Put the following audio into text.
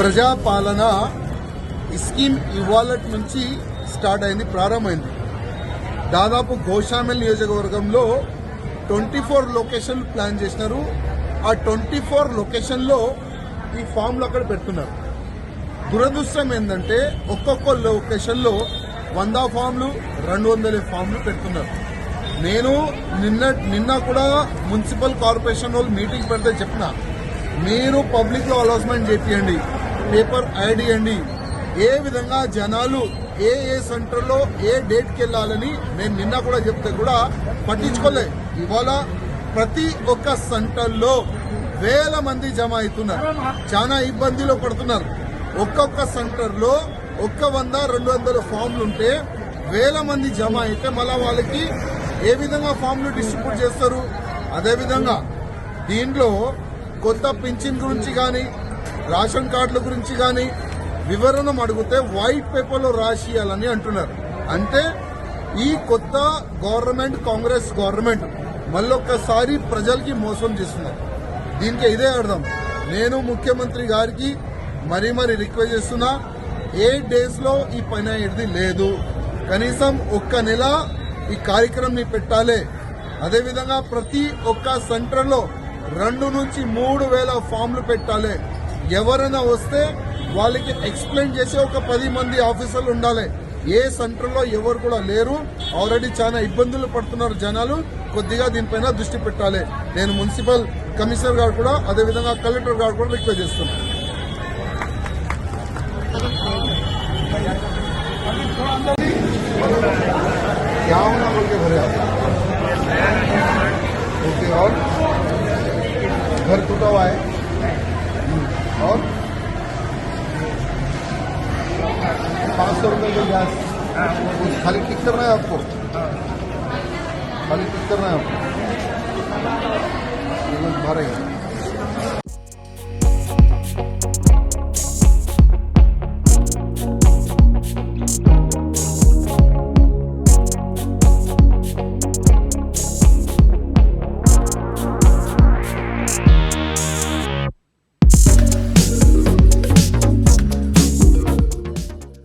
ప్రజాపాలన scheme ఇవాళటి నుంచి start అయింది, ప్రారంభమైంది. దాదాపు గోషామెల్ నియోజకవర్గంలో 24 లొకేషన్లు ప్లాన్ చేసినారు. ఆ 24 లొకేషన్లో ఈ ఫామ్లు అక్కడ పెడుతున్నారు. దురదృష్టం ఏంటంటే ఒక్కొక్క లొకేషన్లో 100 ఫామ్లు 200 ఫామ్లు పెడుతున్నారు. నేను నిన్న కూడా మున్సిపల్ కార్పొరేషన్ వాళ్ళు మీటింగ్ పెడితే చెప్పిన, మీరు పబ్లిక్ లో అనౌన్స్మెంట్ చేయండి, పేపర్ యాడ్ చేయండి, ఏ విధంగా జనాలు ఏ సెంటర్లో ఏ డేట్కి వెళ్ళాలని. నేను నిన్న కూడా చెప్తే కూడా పట్టించుకోలే. ఇవాళ ప్రతి ఒక్క సెంటర్లో వేల మంది జమ అవుతున్నారు, చాలా ఇబ్బందిలో పడుతున్నారు. ఒక్కొక్క సెంటర్లో 100-200 ఫామ్లు ఉంటే వేల మంది జమ అయితే మళ్ళా వాళ్ళకి ఏ విధంగా ఫామ్లు డిస్ట్రిబ్యూట్ చేస్తారు? అదేవిధంగా దీంట్లో కొత్త పింఛన్ గురించి కానీ రేషన్ కార్డుల గురించి కానీ వివరణ అడిగితే వైట్ పేపర్లో రాసియాలని అంటున్నారు. అంటే ఈ కొత్త గవర్నమెంట్, కాంగ్రెస్ గవర్నమెంట్ మళ్ళొక్కసారి ప్రజలకి మోసం చేస్తున్నారు. దీనికి ఇదే అర్థం. నేను ముఖ్యమంత్రి గారికి మరీ రిక్వెస్ట్ చేస్తున్నా, 8 days లో ఈ పని అయ్యేది లేదు. కనీసం ఒక్క నెల ఈ కార్యక్రమం పెట్టాలి. అదేవిధంగా ప్రతి ఒక్క సెంటర్లో 2 నుంచి 3 వేల ఫామ్లు పెట్టాలి. ఎవరైనా వస్తే వాళ్ళకి ఎక్స్ప్లెయిన్ చేసే ఒక 10 మంది ఆఫీసర్లు ఉండాలి. ఏ సెంటర్లో ఎవరు కూడా లేరు. ఆల్రెడీ చాలా ఇబ్బందులు పడుతున్నారు జనాలు. కొద్దిగా దీనిపైన దృష్టి పెట్టాలి. నేను మున్సిపల్ కమిషనర్ గారు కూడా అదేవిధంగా కలెక్టర్ గారు కూడా రిక్వెస్ట్ చేస్తున్నాను. क्या होना बोल के भरे आप? ओके, और घर टूटा हुआ है और 500 रुपये का गैस खाली टिक करना है आपको, खाली टिक करना है आपको, भरेगा।